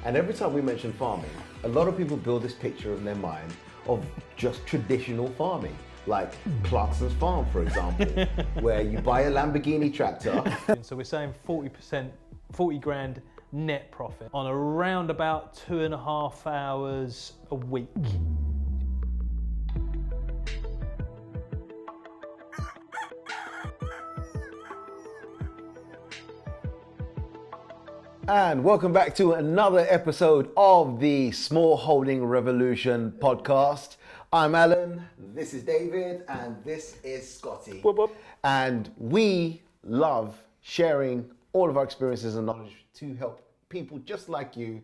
And every time we mention farming, a lot of people build this picture in their mind of just traditional farming, like Clarkson's farm, for example, where you buy a Lamborghini tractor. So we're saying 40%, 40 grand net profit on around about 2.5 hours a week. And welcome back to another episode of the Smallholding Revolution podcast. I'm Alan, this is David, and this is Scotty. Whoop, whoop. And we love sharing all of our experiences and knowledge to help people just like you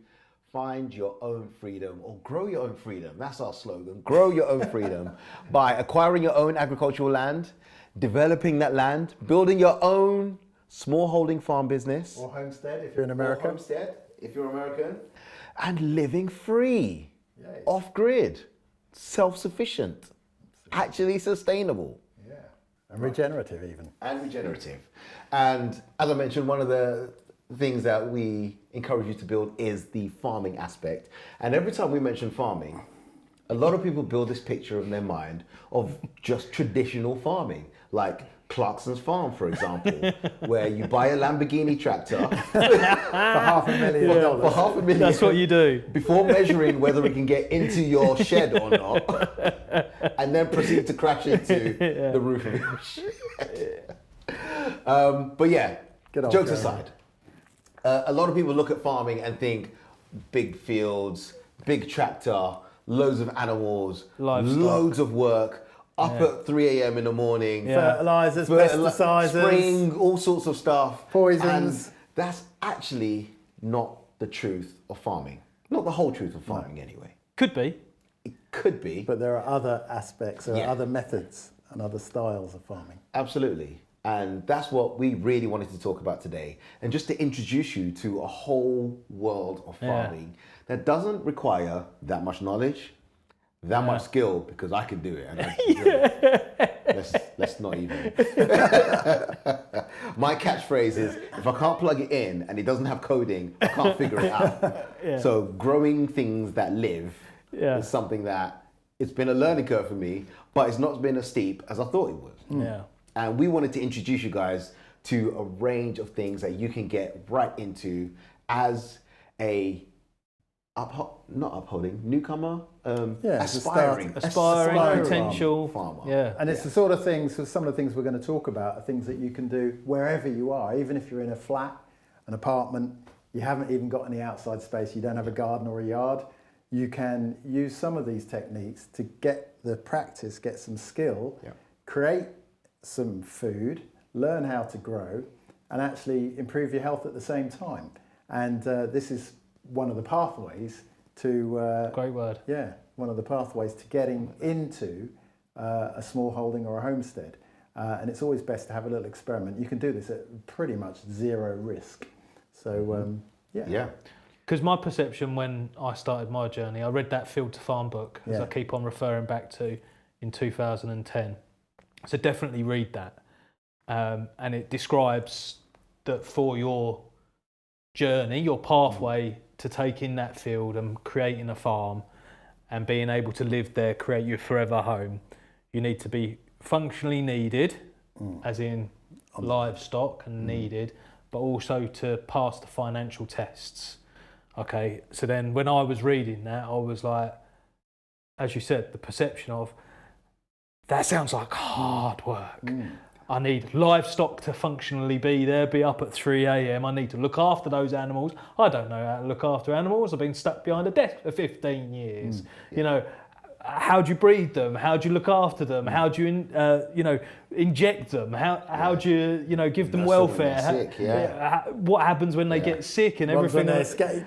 find your own freedom or grow your own freedom. That's our slogan, grow your own freedom by acquiring your own agricultural land, developing that land, building your own smallholding farm business. Or homestead if you're in America. Or homestead if you're American. And living free, Yay. off-grid, self-sufficient, actually sustainable. Yeah, and regenerative even. And regenerative. And as I mentioned, one of the things that we encourage you to build is the farming aspect. And every time we mention farming, a lot of people build this picture in their mind of just traditional farming, like Clarkson's farm, for example, where you buy a Lamborghini tractor For $500,000. for $500,000. That's what you do. Before measuring whether it can get into your shed or not, and then proceed to crash into the roof of your shed. But yeah, Good old jokes Jeremy. aside, a lot of people look at farming and think big fields, big tractor, loads of animals, Livestock. loads of work, up at 3 a.m. in the morning, Fertilizers, pesticides, spraying all sorts of stuff. Poisons. And that's actually not the truth of farming. Not the whole truth of farming anyway. Could be. It could be. But there are other aspects, there Yeah. are other methods and other styles of farming. Absolutely. And that's what we really wanted to talk about today. And just to introduce you to a whole world of farming that doesn't require that much knowledge, that much skill, because I can do it. And I can do it. Let's not even. My catchphrase is, if I can't plug it in and it doesn't have coding, I can't figure it out. So growing things that live is something that it's been a learning curve for me, but it's not been as steep as I thought it was. Yeah. And we wanted to introduce you guys to a range of things that you can get right into as a newcomer, it's a aspiring Aspiring potential farmer. Yeah. And it's the sort of things, so some of the things we're going to talk about are things that you can do wherever you are, even if you're in a flat, an apartment, you haven't even got any outside space, you don't have a garden or a yard, you can use some of these techniques to get the practice, get some skill, create some food, learn how to grow, and actually improve your health at the same time. And this is one of the pathways to Great word. yeah, one of the pathways to getting into a small holding or a homestead. And it's always best to have a little experiment. You can do this at pretty much zero risk. So Yeah. Because my perception when I started my journey, I read that Field to Farm book, as I keep on referring back to, in 2010. So definitely read that. And it describes that for your journey, your pathway to taking that field and creating a farm and being able to live there, create your forever home, you need to be functionally needed, as in livestock and needed, but also to pass the financial tests. Okay, so then when I was reading that, I was like, as you said, the perception of, that sounds like hard work. I need livestock to functionally be there, be up at 3 a.m. I need to look after those animals. I don't know how to look after animals. I've been stuck behind a desk for 15 years. You know, how do you breed them? How do you look after them? How do you, inject them? How do you, give them welfare? Sick, What happens when they get sick and everything? when they escape.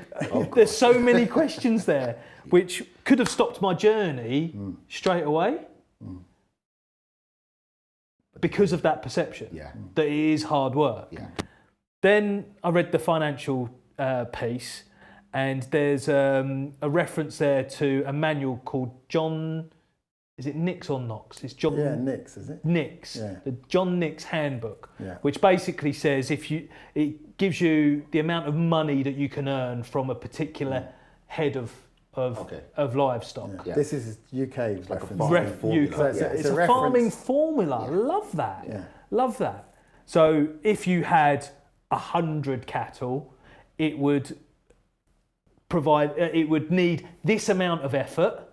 There's so many questions there, which could have stopped my journey straight away. Because of that perception that it is hard work. Then I read the financial piece, and there's a reference there to a manual called John is it Nix or Knox? It's John. Yeah, Nix, is it? Nix, Yeah. the John Nix handbook, Yeah. which basically says it gives you the amount of money that you can earn from a particular head of livestock. Yeah. Yeah. This is UK like a reference. farming formula. So It's a reference. farming formula. Yeah. Love that. Yeah. Love that. So if you had 100 cattle, it would need this amount of effort,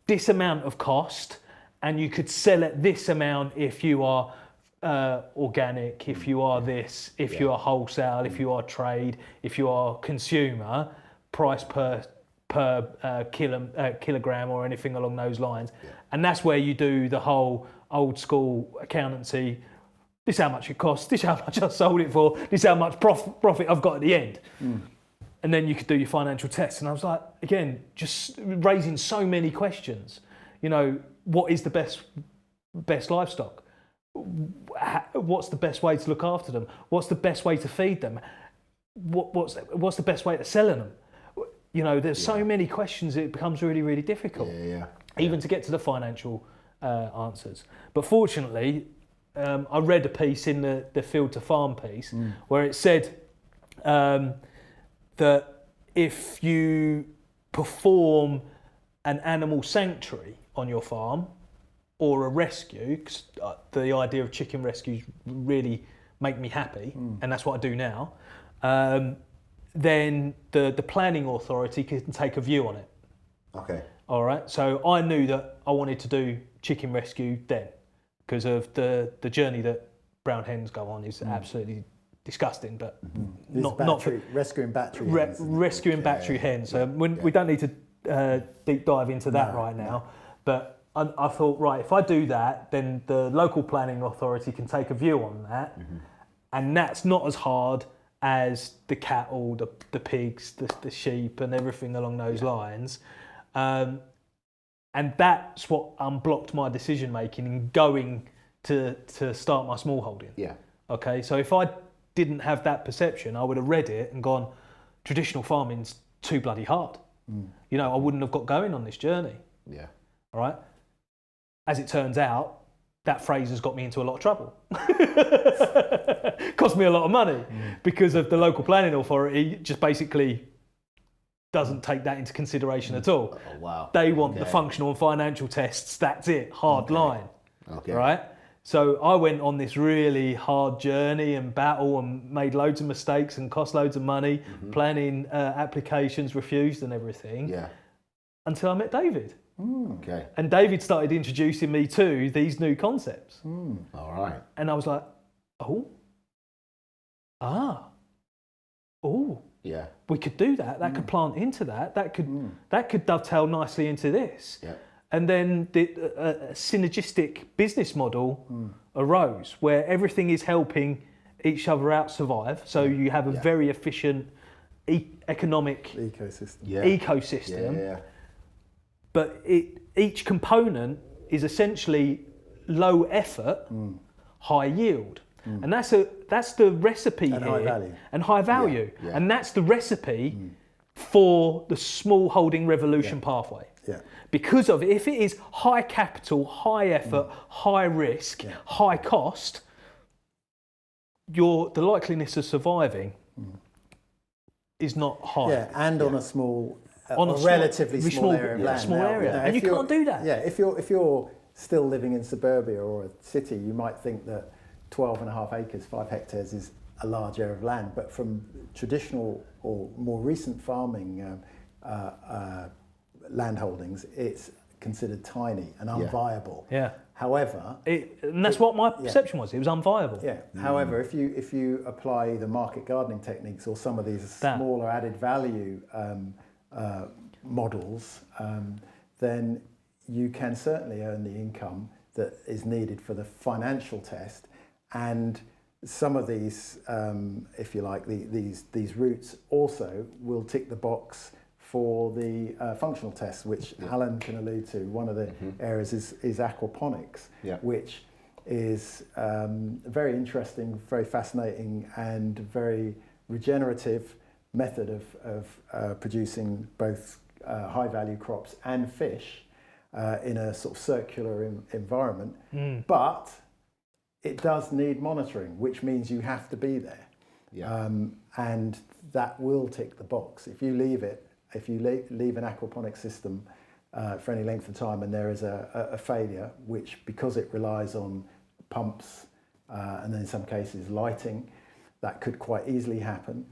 this amount of cost, and you could sell at this amount if you are organic, if you are this, if you are wholesale, if you are trade, if you are consumer, price per kilogram or anything along those lines. Yeah. And that's where you do the whole old school accountancy. This is how much it costs, this is how much I sold it for, this is how much profit I've got at the end. And then you could do your financial tests. And I was like, again, just raising so many questions. You know, what is the best livestock? What's the best way to look after them? What's the best way to feed them? What's the best way to selling them? You know, there's so many questions, it becomes really, really difficult. Even to get to the financial answers. But fortunately, I read a piece in the Field to Farm piece where it said that if you perform an animal sanctuary on your farm or a rescue, 'cause the idea of chicken rescues really make me happy, and that's what I do now, then the planning authority can take a view on it. Okay. All right. So I knew that I wanted to do chicken rescue then because of the journey that brown hens go on is absolutely disgusting, but not for rescuing battery hens. Rescuing battery hens. So we don't need to deep dive into that right now. But I thought, right, if I do that, then the local planning authority can take a view on that, and that's not as hard as the cattle, the pigs, the sheep, and everything along those lines. And that's what unblocked my decision making in going to start my smallholding. Yeah. Okay, so if I didn't have that perception, I would have read it and gone, traditional farming's too bloody hard. You know, I wouldn't have got going on this journey. Yeah. All right. As it turns out, that phrase has got me into a lot of trouble. Cost me a lot of money because of the local planning authority just basically doesn't take that into consideration at all. Oh, wow. They want the functional and financial tests. That's it. Hard line. Okay. Right? So I went on this really hard journey and battle and made loads of mistakes and cost loads of money, planning applications refused and everything. Yeah. Until I met David. Okay. And David started introducing me to these new concepts. All right. And I was like, Yeah. we could do that. That could plant into that. That could dovetail nicely into this. Yeah. And then a synergistic business model arose where everything is helping each other out survive. So you have a very efficient economic ecosystem. Yeah. But each component is essentially low effort, high yield. And that's the recipe and here. high value. And high value. Yeah. And that's the recipe for the smallholding revolution pathway. Yeah. Because of if it is high capital, high effort, high risk, high cost, the likeliness of surviving is not high. Yeah, and on a small, relatively small area of land. Small area. Now, And you can't do that. Yeah, if you're still living in suburbia or a city, you might think that 12.5 acres, 5 hectares is a large area of land. But from traditional or more recent farming land holdings, it's considered tiny and unviable. Yeah. However, and that's what my perception was. It was unviable. Yeah. However, if you apply the market gardening techniques or some of these smaller added value models, then you can certainly earn the income that is needed for the financial test. And some of these, if you like, these routes also will tick the box for the functional tests, which Alan can allude to. One of the areas is aquaponics, which is very interesting, very fascinating, and very regenerative method of producing both high-value crops and fish. in a sort of circular environment. But it does need monitoring, which means you have to be there. Yeah. And that will tick the box. If you leave an aquaponic system for any length of time and there is a failure, which because it relies on pumps and then in some cases lighting, that could quite easily happen.